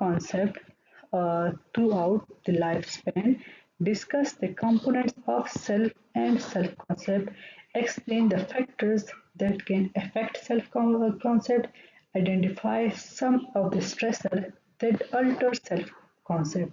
concept throughout the lifespan, discuss the components of self and self concept, explain the factors that can affect self concept, identify some of the stressors that alter self concept.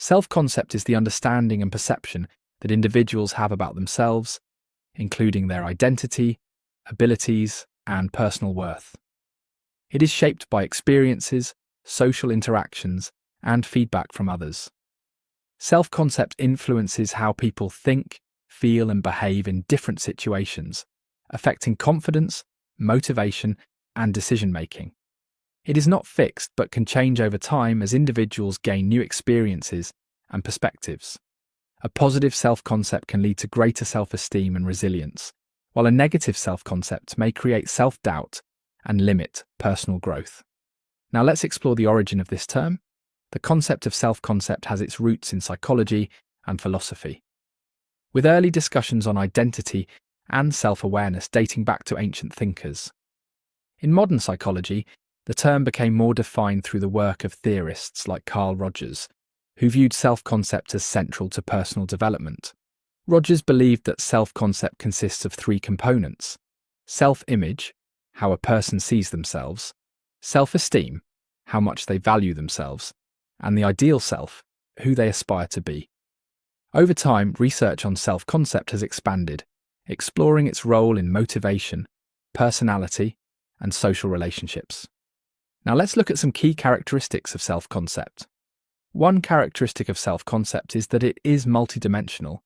Self-concept is the understanding and perception that individuals have about themselves, including their identity, abilities, and personal worth. It is shaped by experiences, social interactions, and feedback from others. Self-concept influences how people think, feel, and behave in different situations, affecting confidence, motivation, and decision-making. It is not fixed but can change over time as individuals gain new experiences and perspectives. A positive self-concept can lead to greater self-esteem and resilience, while a negative self-concept may create self-doubt and limit personal growth. Now let's explore the origin of this term. The concept of self-concept has its roots in psychology and philosophy, with early discussions on identity and self-awareness dating back to ancient thinkers. In modern psychology, the term became more defined through the work of theorists like Carl Rogers, who viewed self-concept as central to personal development. Rogers believed that self-concept consists of three components: self-image, how a person sees themselves; self-esteem, how much they value themselves; and the ideal self, who they aspire to be. Over time, research on self-concept has expanded, exploring its role in motivation, personality, and social relationships. Now let's look at some key characteristics of self-concept. One characteristic of self-concept is that it is multidimensional,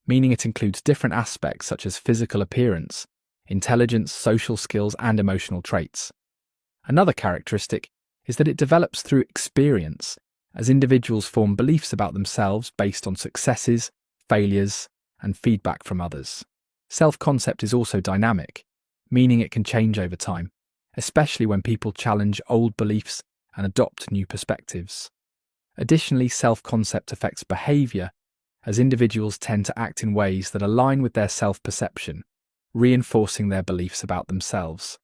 meaning it includes different aspects such as physical appearance, intelligence, social skills, and emotional traits. Another characteristic is that it develops through experience, as individuals form beliefs about themselves based on successes, failures, and feedback from others. Self-concept is also dynamic, meaning it can change over time, especially when people challenge old beliefs and adopt new perspectives. Additionally, self-concept affects behaviour, as individuals tend to act in ways that align with their self-perception, reinforcing their beliefs about themselves.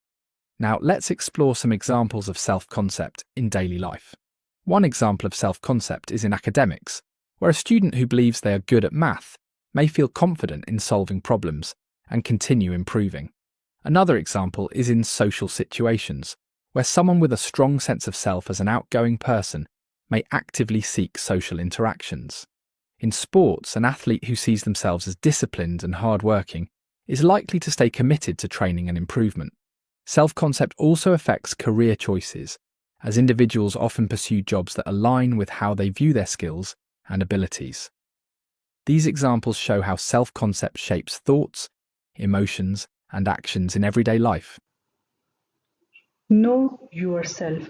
Now, let's explore some examples of self-concept in daily life. One example of self-concept is in academics, where a student who believes they are good at math may feel confident in solving problems and continue improving. Another example is in social situations, where someone with a strong sense of self as an outgoing person may actively seek social interactions. In sports, an athlete who sees themselves as disciplined and hard-working is likely to stay committed to training and improvement. Self-concept also affects career choices, as individuals often pursue jobs that align with how they view their skills and abilities. These examples show how self-concept shapes thoughts, emotions, and actions in everyday life. Know yourself.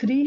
3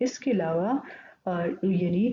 اس کے علاوہ یعنی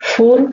4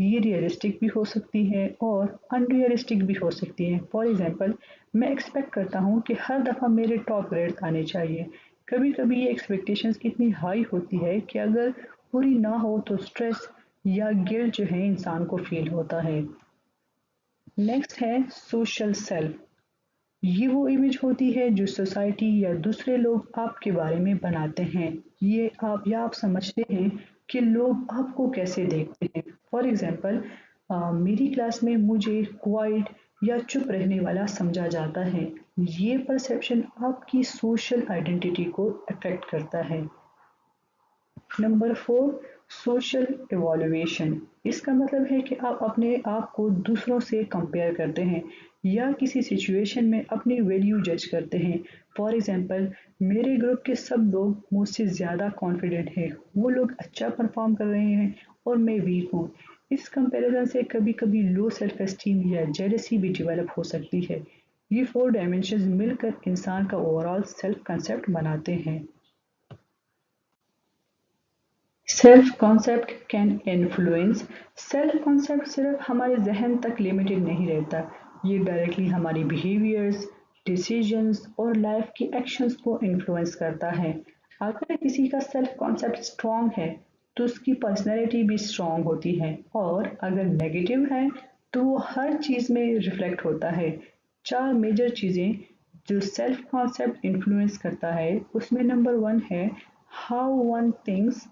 یہ realistic بھی ہو سکتی ہے اور انریئلسٹک بھی ہو سکتی ہے. فار ایگزامپل، میں ایکسپیکٹ کرتا ہوں کہ ہر دفعہ میرے ٹاپ گریڈ آنے چاہیے. کبھی کبھی یہ ایکسپیکٹیشنز اتنی ہائی ہوتی ہے کہ اگر پوری نہ ہو تو اسٹریس یا گلٹ جو ہے انسان کو فیل ہوتا ہے. نیکسٹ ہے سوشل سیلف. یہ وہ امیج ہوتی ہے جو سوسائٹی یا دوسرے لوگ آپ کے بارے میں بناتے ہیں. یہ آپ سمجھتے ہیں کہ لوگ آپ کو کیسے دیکھتے ہیں. فار ایگزامپل، میری کلاس میں مجھے کوائٹ یا چپ رہنے والا سمجھا جاتا ہے. یہ پرسیپشن آپ کی سوشل آئیڈینٹی کو افیکٹ کرتا ہے. Number 4، social ایوالویشن. اس کا مطلب ہے کہ آپ اپنے آپ کو دوسروں سے کمپیئر کرتے ہیں یا کسی سچویشن میں اپنی ویلیو جج کرتے ہیں. فار ایگزامپل، میرے گروپ کے سب لوگ مجھ سے زیادہ کانفیڈنٹ ہیں، وہ لوگ اچھا پرفارم کر رہے ہیں اور میں ویک ہوں. اس کمپیریزن سے کبھی کبھی لو سیلف اسٹیم یا جیلسی بھی ڈیولپ ہو سکتی ہے. یہ 4 ڈائمینشنز مل کر انسان کا اوور آل سیلف کنسیپٹ بناتے ہیں. Self concept can influence. Self concept صرف ہمارے ذہن تک لمیٹڈ نہیں رہتا، یہ ڈائریکٹلی ہماری بیہیویئرز، ڈیسیژنز اور لائف کی ایکشنز کو انفلوئنس کرتا ہے. اگر کسی کا سیلف کانسیپٹ اسٹرانگ ہے تو اس کی پرسنالٹی بھی اسٹرانگ ہوتی ہے، اور اگر نیگیٹو ہے تو وہ ہر چیز میں ریفلیکٹ ہوتا ہے. 4 میجر چیزیں جو سیلف کانسیپٹ انفلوئنس کرتا ہے، اس میں نمبر 1 ہے how one thinks,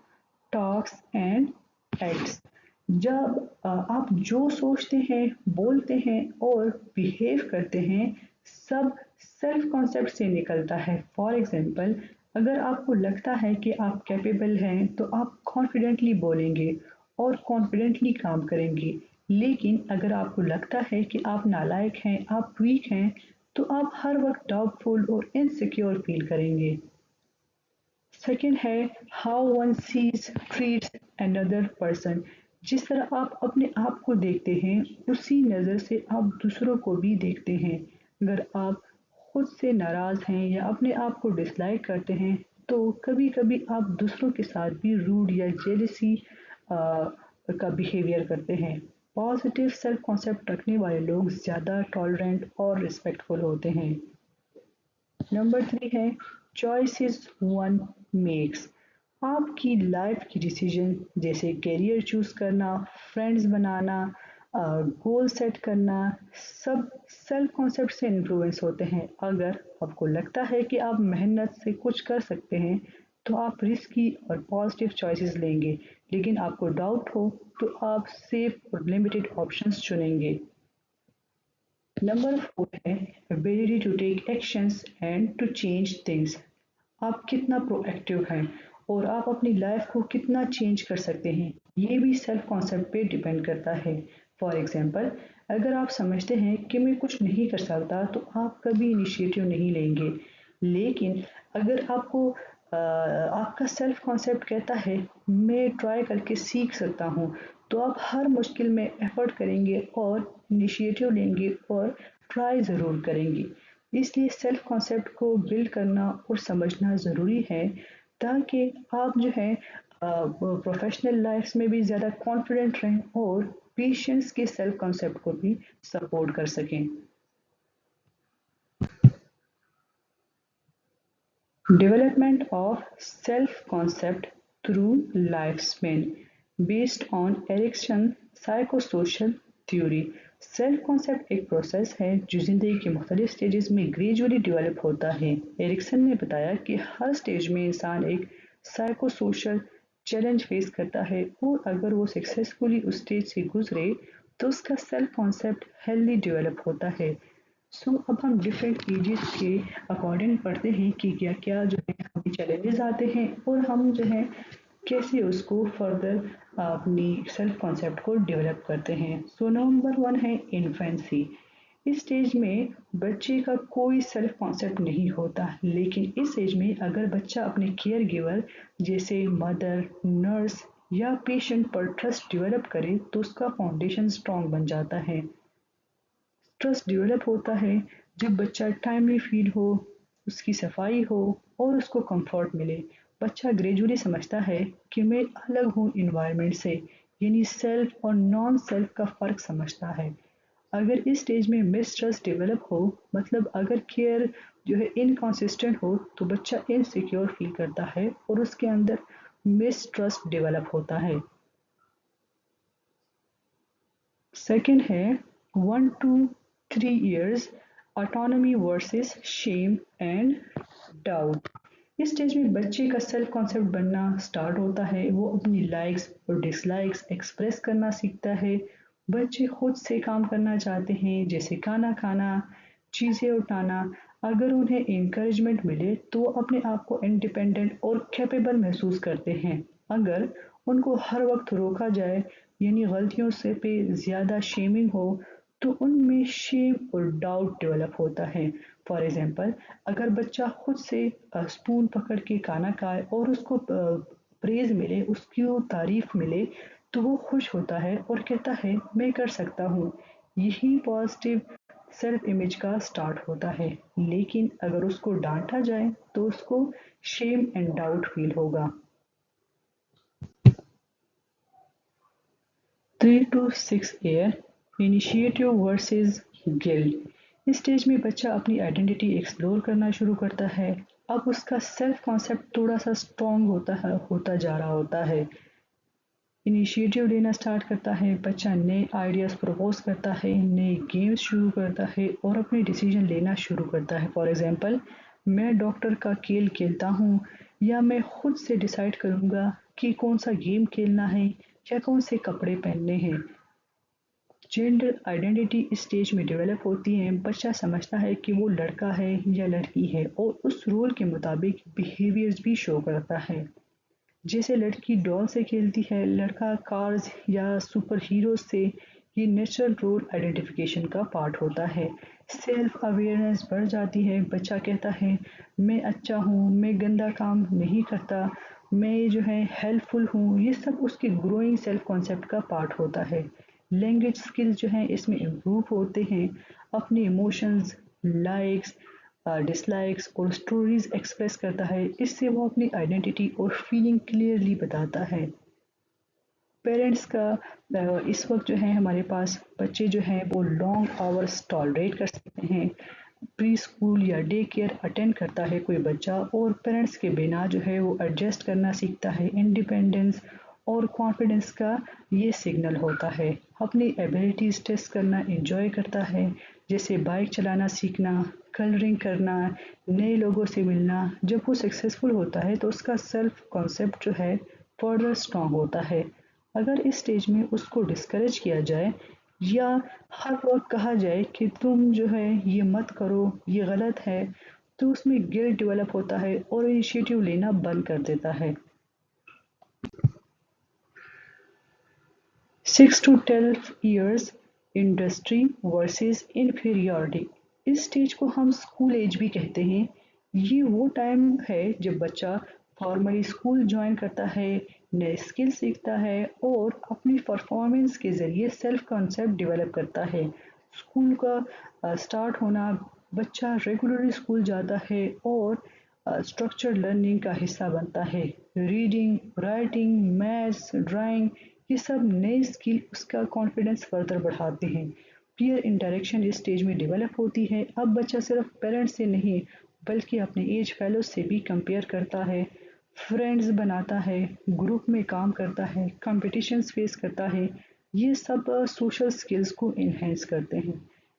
talks and acts. جب آپ جو سوچتے ہیں، بولتے ہیں اور بیہیو کرتے ہیں، سب سیلف کانسیپٹ سے نکلتا ہے. فار ایگزامپل، اگر آپ کو لگتا ہے کہ آپ کیپیبل ہیں تو آپ کانفیڈنٹلی بولیں گے اور کانفیڈنٹلی کام کریں گے. لیکن اگر آپ کو لگتا ہے کہ آپ نالائق ہیں، آپ ویک ہیں، تو آپ ہر وقت ڈاؤٹ فل اور انسیکیور فیل کریں گے. سیکنڈ ہے how one sees treats another person. جس طرح آپ اپنے آپ کو دیکھتے ہیں اسی نظر سے آپ دوسروں کو بھی دیکھتے ہیں. اگر آپ خود سے ناراض ہیں یا اپنے آپ کو ڈس لائک کرتے ہیں تو کبھی کبھی آپ دوسروں کے ساتھ بھی روڈ یا جیلسی کا بیہیویئر کرتے ہیں. پازیٹیو سیلف کانسیپٹ رکھنے والے لوگ زیادہ ٹالرینٹ اور ریسپیکٹفل ہوتے ہیں. نمبر 3 ہے چوائسیز ون میکس. آپ کی لائف کی ڈیسیجن جیسے کیریئر چوز کرنا، فرینڈز بنانا، گول سیٹ کرنا، سب سیلف کانسیپٹ سے انفلوئنس ہوتے ہیں. اگر آپ کو لگتا ہے کہ آپ محنت سے کچھ کر سکتے ہیں تو آپ رسکی اور پازیٹیو چوائسیز لیں گے. لیکن آپ کو ڈاؤٹ ہو تو آپ سیف اور لمیٹڈ آپشنز چنیں گے. نمبر 4 ہے ability to take actions and to change things. آپ کتنا پرو ایکٹیو ہیں اور آپ اپنی لائف کو کتنا چینج کر سکتے ہیں، یہ بھی سیلف کانسیپٹ پہ ڈیپینڈ کرتا ہے. فار ایگزامپل، اگر آپ سمجھتے ہیں کہ میں کچھ نہیں کر سکتا تو آپ کبھی انیشیٹو نہیں لیں گے. لیکن اگر آپ کا سیلف کانسیپٹ کہتا ہے میں ٹرائی کر کے سیکھ سکتا ہوں، تو آپ ہر مشکل میں ایفرٹ کریں گے اور انیشیٹو لیں گے اور ٹرائی ضرور کریں گے. اس لیے سیلف کانسیپٹ کو بلڈ کرنا اور سمجھنا ضروری ہے تاکہ آپ جو ہے پروفیشنل لائف میں بھی زیادہ کانفیڈنٹ رہیں اور پیشنس کے سیلف کانسیپٹ کو بھی سپورٹ کر سکیں. Development of self-concept through lifespan based on Erikson psychosocial theory. Self concept ایک پروسیس ہے جو زندگی کے مختلف سٹیجز میں گریجولی ڈیولپ ہوتا ہے. ایرکسن نے بتایا کہ ہر سٹیج میں انسان ایک سائیکو سوشل چیلنج فیس کرتا ہے، اور اگر وہ سکسیسفلی اس سٹیج سے گزرے تو اس کا سیلف کانسیپٹ ہیلدی ڈیولپ ہوتا ہے. اب ہم ڈفرینٹ ایجز کے اکارڈنگ پڑھتے ہیں کہ کیا کیا جو ہے ہمیں چیلنجز آتے ہیں اور ہم جو ہے کیسے اس کو فردر اپنی سیلف کانسیپٹ کو ڈیولپ کرتے ہیں. نمبر 1 ہے انفینسی. اس سٹیج میں بچے کا کوئی سیلف کانسیپٹ نہیں ہوتا، لیکن اس ایج میں اگر بچہ اپنے کیئر گیور جیسے مدر، نرس یا پیشنٹ پر ٹرسٹ ڈیولپ کرے تو اس کا فاؤنڈیشن اسٹرانگ بن جاتا ہے. ٹرسٹ ڈیولپ ہوتا ہے جب بچہ ٹائملی فیڈ ہو، اس کی صفائی ہو اور اس کو کمفرٹ ملے. بچہ گریجولی سمجھتا ہے کہ میں الگ ہوں انوائرمنٹ سے، یعنی سیلف اور نان سیلف کا فرق سمجھتا ہے۔ اگر اس سٹیج میں مسٹرسٹ ڈیولپ ہو، مطلب اگر کیئر جو ہے انکانسسٹنٹ ہو، تو بچہ انسیکیور فیل کرتا ہے اور اس کے اندر مسٹرسٹ ڈیولپ ہوتا ہے۔ سیکنڈ ہے 1 to 3 years autonomy versus shame and doubt. اس سٹیج میں بچے کا سیلف کانسیپٹ بننا سٹارٹ ہوتا ہے، وہ اپنی لائکس اور ڈس لائکس ایکسپریس کرنا سیکھتا ہے۔ بچے خود سے کام کرنا چاہتے ہیں، جیسے کھانا کھانا، چیزیں اٹھانا۔ اگر انہیں انکریجمنٹ ملے تو وہ اپنے آپ کو انڈیپینڈنٹ اور کیپیبل محسوس کرتے ہیں۔ اگر ان کو ہر وقت روکا جائے، یعنی غلطیوں سے پہ زیادہ شیمنگ ہو، تو ان میں شیم اور ڈاؤٹ ڈیولپ ہوتا ہے۔ فار ایگزامپل، اگر بچہ خود سے اسپون پکڑ کے کھانا کھائے اور اس کو پریز ملے، اس کی تعریف ملے، تو وہ خوش ہوتا ہے اور کہتا ہے میں کر سکتا ہوں۔ یہی پازیٹیو سیلف امیج کا سٹارٹ ہوتا ہے۔ لیکن اگر اس کو ڈانٹا جائے تو اس کو شیم اینڈ ڈاؤٹ فیل ہوگا۔ 3 to 6 year initiative versus guilt. اس سٹیج میں بچہ اپنی آئیڈینٹی ایکسپلور کرنا شروع کرتا ہے۔ اب اس کا سیلف کانسیپٹ تھوڑا سا اسٹرانگ ہوتا جا رہا ہوتا ہے۔ انیشیٹو لینا سٹارٹ کرتا ہے، بچہ نئے آئیڈیاز پروپوز کرتا ہے، نئے گیمز شروع کرتا ہے اور اپنے ڈیسیجن لینا شروع کرتا ہے۔ فار ایگزامپل، میں ڈاکٹر کا کھیل کھیلتا ہوں، یا میں خود سے ڈیسائیڈ کروں گا کہ کون سا گیم کھیلنا ہے یا کون سے کپڑے پہننے ہیں۔ جینڈر آئیڈینٹی اس سٹیج میں ڈیولپ ہوتی ہے۔ بچہ سمجھتا ہے کہ وہ لڑکا ہے یا لڑکی ہے اور اس رول کے مطابق بیہیویئرز بھی شو کرتا ہے۔ جیسے لڑکی ڈال سے کھیلتی ہے، لڑکا کارز یا سپر ہیروز سے۔ یہ نیچرل رول آئیڈینٹیفیکیشن کا پارٹ ہوتا ہے۔ سیلف اویئرنیس بڑھ جاتی ہے، بچہ کہتا ہے میں اچھا ہوں، میں گندا کام نہیں کرتا، میں جو ہے ہیلپ فل ہوں۔ یہ سب اس کے گروئنگ سیلف کانسیپٹ کا پارٹ ہوتا ہے۔ لینگویج اسکلز جو ہیں اس میں امپروو ہوتے ہیں، اپنے ایموشنز، لائکس، ڈس لائکس اور سٹوریز ایکسپریس کرتا ہے۔ اس سے وہ اپنی آئیڈینٹی اور فیلنگ کلیئرلی بتاتا ہے۔ پیرنٹس کا اس وقت جو ہے ہمارے پاس بچے جو ہیں وہ لانگ آورس ٹالریٹ کر سکتے ہیں۔ پری اسکول یا ڈے کیئر اٹینڈ کرتا ہے کوئی بچہ، اور پیرنٹس کے بنا جو ہے وہ ایڈجسٹ کرنا سیکھتا ہے۔ انڈیپینڈنس اور کانفیڈنس کا یہ سگنل ہوتا ہے۔ اپنی ایبلٹیز ٹیسٹ کرنا انجوائے کرتا ہے، جیسے بائک چلانا سیکھنا، کلرنگ کرنا، نئے لوگوں سے ملنا۔ جب وہ سکسیزفل ہوتا ہے تو اس کا سیلف کانسیپٹ جو ہے فردر اسٹرانگ ہوتا ہے۔ اگر اس سٹیج میں اس کو ڈسکریج کیا جائے یا ہر وقت کہا جائے کہ تم جو ہے یہ مت کرو، یہ غلط ہے، تو اس میں گلٹ ڈیولپ ہوتا ہے اور انیشیٹو لینا بند کر دیتا ہے۔ 6 to 12 years industry versus inferiority. اس سٹیج کو ہم اسکول ایج بھی کہتے ہیں۔ یہ وہ ٹائم ہے جب بچہ فارملی اسکول جوائن کرتا ہے، نئے اسکل سیکھتا ہے اور اپنی پرفارمنس کے ذریعے سیلف کانسیپٹ ڈیولپ کرتا ہے۔ اسکول کا سٹارٹ ہونا، بچہ ریگولرلی اسکول جاتا ہے اور اسٹرکچرڈ لرننگ کا حصہ بنتا ہے۔ ریڈنگ، رائٹنگ، میتھس، ڈرائنگ، یہ سب نئے اسکل اس کا کانفیڈنس فردر بڑھاتے ہیں۔ پیئر انٹریکشن اس سٹیج میں ڈیولپ ہوتی ہے۔ اب بچہ صرف پیرنٹس سے نہیں بلکہ اپنے ایج فیلوز سے بھی کمپیئر کرتا ہے، فرینڈز بناتا ہے، گروپ میں کام کرتا ہے، کمپٹیشنز فیس کرتا ہے۔ یہ سب سوشل اسکلز کو انہینس کرتے ہیں۔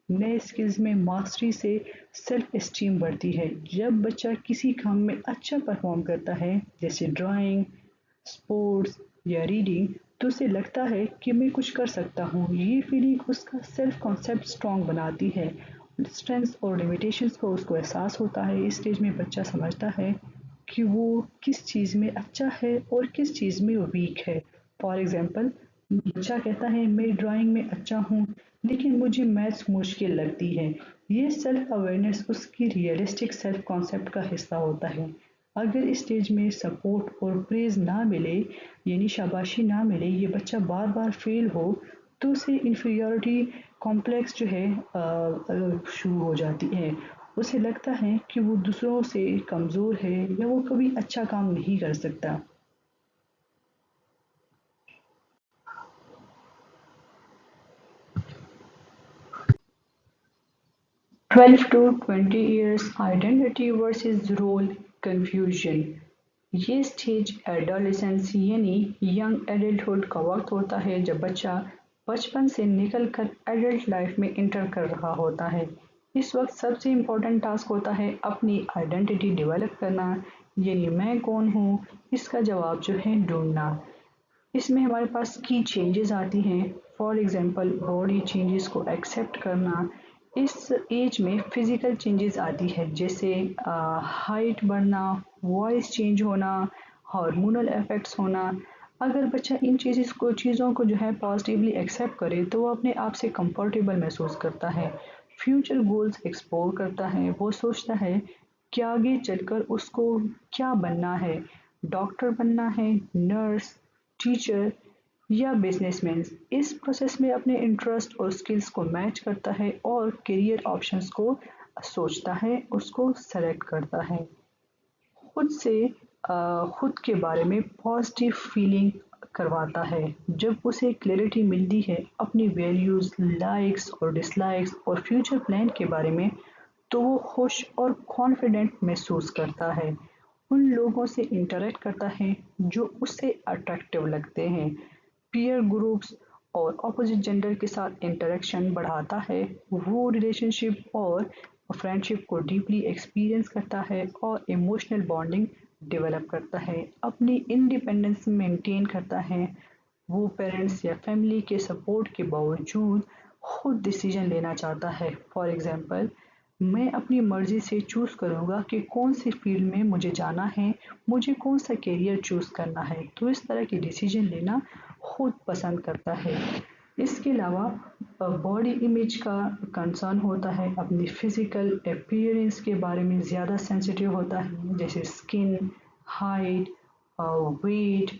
نئے اسکلز میں ماسٹری سے سیلف اسٹیم بڑھتی ہے۔ جب بچہ کسی کام میں اچھا پرفارم کرتا ہے، جیسے ڈرائنگ، اسپورٹس یا ریڈنگ، تو اسے لگتا ہے کہ میں کچھ کر سکتا ہوں۔ یہ فیلنگ اس کا سیلف کانسیپٹ اسٹرانگ بناتی ہے۔ اسٹرینگس اور لمیٹیشنز کا اس کو احساس ہوتا ہے۔ اس اسٹیج میں بچہ سمجھتا ہے کہ وہ کس چیز میں اچھا ہے اور کس چیز میں ویک ہے۔ فار ایگزامپل، بچہ کہتا ہے میں ڈرائنگ میں اچھا ہوں لیکن مجھے میتھس مشکل لگتی ہے۔ یہ سیلف اویئرنیس اس کی ریئلسٹک سیلف کانسیپٹ کا حصہ ہوتا ہے۔ اگر اس سٹیج میں سپورٹ اور پریز نہ ملے، یعنی شاباشی نہ ملے، یہ بچہ بار بار فیل ہو، تو اسے انفیریورٹی کمپلیکس جو ہے شروع ہو جاتی ہے۔ اسے لگتا ہے کہ وہ دوسروں سے کمزور ہے یا وہ کبھی اچھا کام نہیں کر سکتا۔ 12 to 20 years identity versus role confusion. یہ سٹیج ایڈولسنس یعنی ینگ ایڈلٹہڈ کا وقت ہوتا ہے جب بچہ بچپن سے نکل کر ایڈلٹ لائف میں انٹر کر رہا ہوتا ہے. اس وقت سب سے امپورٹنٹ ٹاسک ہوتا ہے اپنی آئیڈینٹی ڈیولپ کرنا، یعنی میں کون ہوں اس کا جواب جو ہے ڈھونڈنا. اس میں ہمارے پاس کی چینجز آتی ہیں. فار ایگزامپل باڈی چینجز کو ایکسیپٹ کرنا. اس ایج میں فزیکل چینجز آتی ہے جیسے ہائٹ بڑھنا، وائس چینج ہونا، ہارمونل افیکٹس ہونا. اگر بچہ ان چیزوں کو جو ہے پازیٹیولی ایکسیپٹ کرے تو وہ اپنے آپ سے کمفرٹیبل محسوس کرتا ہے. فیوچر گولز ایکسپلور کرتا ہے. وہ سوچتا ہے کہ آگے چل کر اس کو کیا بننا ہے، ڈاکٹر بننا ہے، نرس، ٹیچر یا بزنس مین. اس پروسیس میں اپنے انٹرسٹ اور سکلز کو میچ کرتا ہے اور کیریئر آپشنز کو سوچتا ہے، اس کو سلیکٹ کرتا ہے. خود کے بارے میں پازیٹیو فیلنگ کرواتا ہے. جب اسے کلیئرٹی ملتی ہے اپنی ویلیوز، لائکس اور ڈس لائکس اور فیوچر پلان کے بارے میں تو وہ خوش اور کانفیڈنٹ محسوس کرتا ہے. ان لوگوں سے انٹریکٹ کرتا ہے جو اس سے اٹریکٹیو لگتے ہیں. پیئر گروپس اور اپوزٹ جینڈر کے ساتھ انٹریکشن بڑھاتا ہے. وہ ریلیشن شپ اور فرینڈشپ کو ڈیپلی ایکسپیرئنس کرتا ہے اور ایموشنل بانڈنگ ڈیولپ کرتا ہے. اپنی انڈیپینڈنس مینٹین کرتا ہے. وہ پیرنٹس یا فیملی کے سپورٹ کے باوجود خود ڈیسیجن لینا چاہتا ہے. فار ایگزامپل میں اپنی مرضی سے چوز کروں گا کہ کون سی فیلڈ میں مجھے جانا ہے، مجھے کون سا کیریئر چوز کرنا ہے. تو اس طرح کی ڈیسیجن لینا خود پسند کرتا ہے. اس کے علاوہ باڈی امیج کا کنسرن ہوتا ہے. اپنی فزیکل اپیئرنس کے بارے میں زیادہ سینسیٹیو ہوتا ہے جیسے اسکن، ہائٹ، ویٹ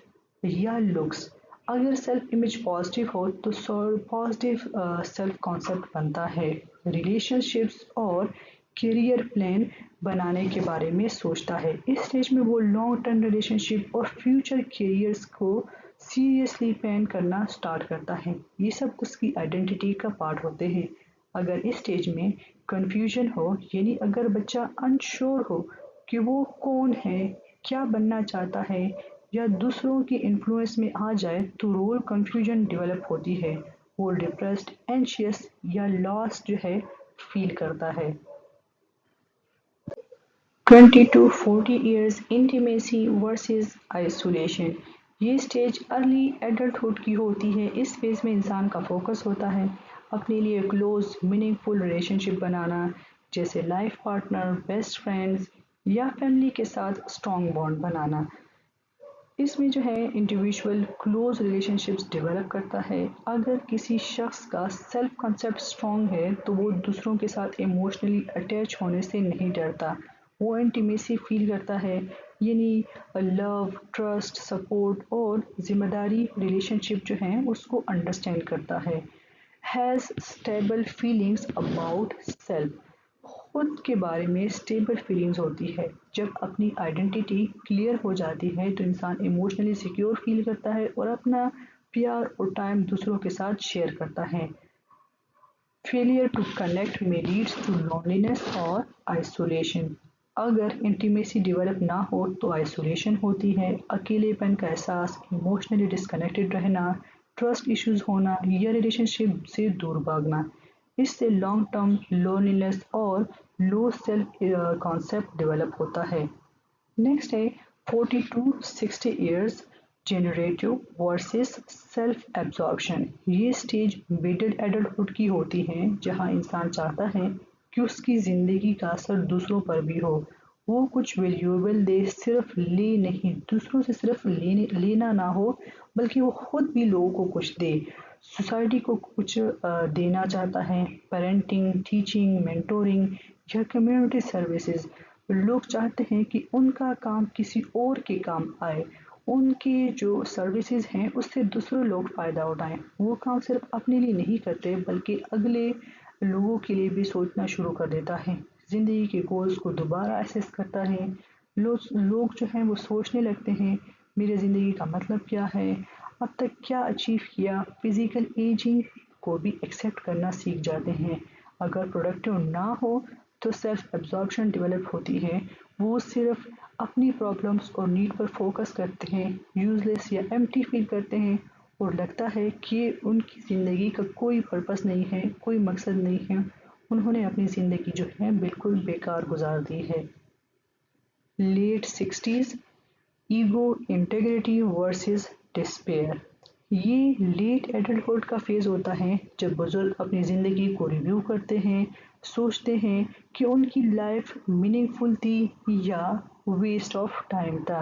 یا لکس. اگر سیلف امیج پازیٹیو ہو تو پازیٹیو سیلف کانسیپٹ بنتا ہے. ریلیشن شپس اور کیریئر پلان بنانے کے بارے میں سوچتا ہے. اس اسٹیج میں وہ لانگ ٹرم ریلیشن شپ اور فیوچر کیریئرز کو سیریسلی پلان کرنا سٹارٹ کرتا ہے. یہ سب اس کی آئیڈینٹی کا پارٹ ہوتے ہیں. اگر اس اسٹیج میں کنفیوژن ہو، یعنی اگر بچہ انشور ہو کہ وہ کون ہے، کیا بننا چاہتا ہے یا دوسروں کی انفلوئنس میں آ جائے تو رول کنفیوژن ڈیولپ ہوتی ہے. وہ ڈپریسڈ، اینشیس یا لاسٹ جو ہے فیل کرتا ہے. 20 to 40 years intimacy versus isolation. یہ سٹیج ارلی ایڈلٹہڈ کی ہوتی ہے. اس فیز میں انسان کا فوکس ہوتا ہے اپنے لیے close meaningful relationship بنانا جیسے لائف پارٹنر، بیسٹ فرینڈز یا فیملی کے ساتھ اسٹرانگ بانڈ بنانا. اس میں جو ہے individual close relationships develop کرتا ہے. اگر کسی شخص کا سیلف کنسیپٹ اسٹرانگ ہے تو وہ دوسروں کے ساتھ ایموشنلی اٹیچ ہونے سے نہیں ڈرتا. وہ انٹیمیسی فیل کرتا ہے، یعنی لو، ٹرسٹ، سپورٹ اور ذمہ داری ریلیشن شپ جو ہیں اس کو انڈرسٹینڈ کرتا ہے. Has stable feelings about self. خود کے بارے میں اسٹیبل فیلنگز ہوتی ہے. جب اپنی آئیڈینٹی کلیئر ہو جاتی ہے تو انسان ایموشنلی سیکیور فیل کرتا ہے اور اپنا پیار اور ٹائم دوسروں کے ساتھ شیئر کرتا ہے. فیلئر ٹو کنیکٹ میں لیڈس ٹو لونلینس اور آئسولیشن. اگر انٹیمیسی ڈیولپ نہ ہو تو آئسولیشن ہوتی ہے. اکیلے پن کا احساس، ایموشنلی ڈسکنیکٹڈ رہنا، ٹرسٹ ایشوز ہونا یا ریلیشن شپ سے دور بھاگنا. اس سے لانگ ٹرم لونلینس اور لو سیلف کانسیپٹ ڈیولپ ہوتا ہے. نیکسٹ ہے 40 to 60 years generative versus self absorption. یہ سٹیج مڈل ایڈلٹہڈ کی ہوتی ہے جہاں انسان چاہتا ہے کہ اس کی زندگی کا اثر دوسروں پر بھی ہو. وہ کچھ ویلیوبل دے، صرف لے نہیں، دوسروں سے صرف لینا نہ ہو بلکہ وہ خود بھی لوگوں کو کچھ دے. سوسائٹی کو کچھ دینا چاہتا ہے. پیرنٹنگ، ٹیچنگ، مینٹورنگ یا کمیونٹی سروسز. لوگ چاہتے ہیں کہ ان کا کام کسی اور کے کام آئے، ان کی جو سروسز ہیں اس سے دوسرے لوگ فائدہ اٹھائیں. وہ کام صرف اپنے لیے نہیں کرتے بلکہ اگلے لوگوں کے لیے بھی سوچنا شروع کر دیتا ہے. زندگی کے گولز کو دوبارہ ایسیس کرتا ہے. لوگ جو ہیں وہ سوچنے لگتے ہیں میرے زندگی کا مطلب کیا ہے، اب تک کیا اچیو کیا. فزیکل ایجنگ کو بھی ایکسیپٹ کرنا سیکھ جاتے ہیں. اگر پروڈکٹیو نہ ہو تو سیلف ایبزارپشن ڈیولپ ہوتی ہے، وہ صرف اپنی پرابلمس اور نیڈ پر فوکس کرتے ہیں، یوز لیس یا ایمٹی فیل کرتے ہیں اور لگتا ہے کہ ان کی زندگی کا کوئی پرپس نہیں ہے، کوئی مقصد نہیں ہے، انہوں نے اپنی زندگی جو ہے بالکل بیکار گزار دی ہے۔ Late 60s، ego integrity versus despair. یہ لیٹ ایڈلٹہڈ کا فیز ہوتا ہے جب بزرگ اپنی زندگی کو ریویو کرتے ہیں، سوچتے ہیں کہ ان کی لائف میننگ فل تھی یا ویسٹ آف ٹائم تھا،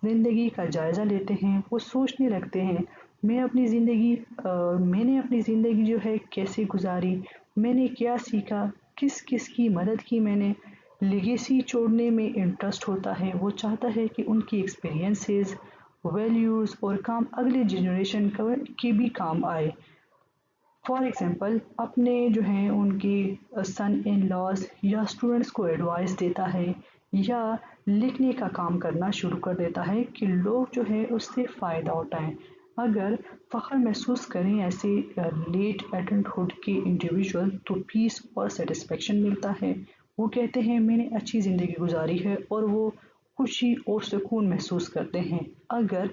زندگی کا جائزہ لیتے ہیں، وہ سوچنے لگتے ہیں میں نے اپنی زندگی جو ہے کیسے گزاری، میں نے کیا سیکھا، کس کس کی مدد کی میں نے۔ لیگیسی چھوڑنے میں انٹرسٹ ہوتا ہے، وہ چاہتا ہے کہ ان کی ایکسپیرینسز، ویلیوز اور کام اگلے جنریشن کے بھی کام آئے۔ فار ایگزامپل اپنے جو ہیں ان کے سن ان لاز یا اسٹوڈنٹس کو ایڈوائس دیتا ہے یا لکھنے کا کام کرنا شروع کر دیتا ہے کہ لوگ جو ہے اس سے فائدہ اٹھائیں۔ اگر فخر محسوس کریں ایسے لیٹ ایڈلٹہڈ کے انڈیویژول تو پیس اور سیٹسفیکشن ملتا ہے، وہ کہتے ہیں میں نے اچھی زندگی گزاری ہے اور وہ خوشی اور سکون محسوس کرتے ہیں۔ اگر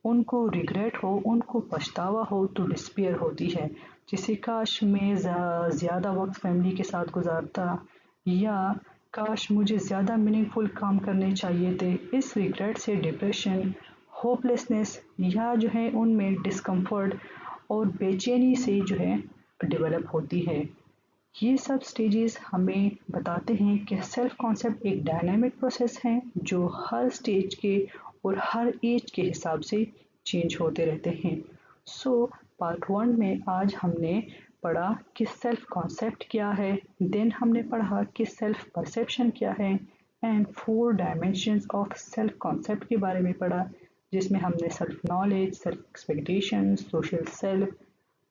ان کو ریگریٹ ہو، ان کو پچھتاوا ہو تو ڈسپیئر ہوتی ہے، جسے کاش میں زیادہ وقت فیملی کے ساتھ گزارتا یا کاش مجھے زیادہ میننگ فل کام کرنے چاہیے تھے۔ اس ریگریٹ سے ڈپریشن، ہوپ لیسنس یا جو ہے ان میں ڈسکمفرٹ اور بے چینی سے جو ہے ڈیولپ ہوتی ہے۔ یہ سب سٹیجز ہمیں بتاتے ہیں کہ سیلف کانسیپٹ ایک ڈائنامک پروسیس ہے جو ہر سٹیج کے اور ہر ایج کے حساب سے چینج ہوتے رہتے ہیں۔ پارٹ 1 میں آج ہم نے پڑھا کہ سیلف کانسیپٹ کیا ہے، دین ہم نے پڑھا کہ سیلف پرسیپشن کیا ہے and 4 dimensions of self concept کے بارے میں پڑھا، جس میں ہم نے self knowledge, self expectation, social self,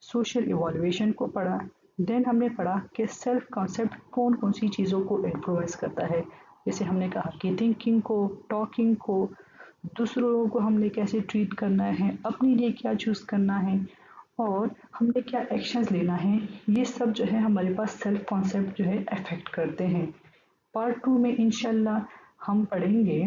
social evaluation کو پڑھا۔ دین ہم نے پڑھا کہ سیلف کانسیپٹ کون کون سی چیزوں کو انفلوئنس کرتا ہے، جیسے ہم نے کہا کہ تھنکنگ کو، ٹاکنگ کو، دوسروں کو ہم نے کیسے ٹریٹ کرنا ہے، اپنے لیے کیا چوز کرنا ہے اور ہم نے کیا ایکشنز لینا ہے، یہ سب جو ہے ہمارے پاس سیلف کانسیپٹ جو ہے افیکٹ کرتے ہیں۔ پارٹ 2 میں انشاءاللہ ہم پڑھیں گے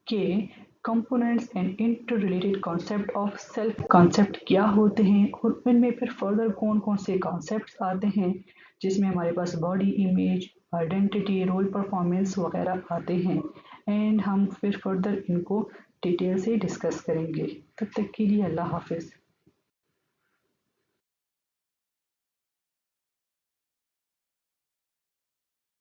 کہ components and interrelated concept of self concept کیا ہوتے ہیں اور ان میں پھر فردر کون کون سے کانسیپٹس آتے ہیں، جس میں ہمارے پاس body image, identity, role performance وغیرہ آتے ہیں، اینڈ ہم پھر فردر ان کو ڈیٹیل سے ڈسکس کریں گے۔ تب تک کے لیے اللہ حافظ۔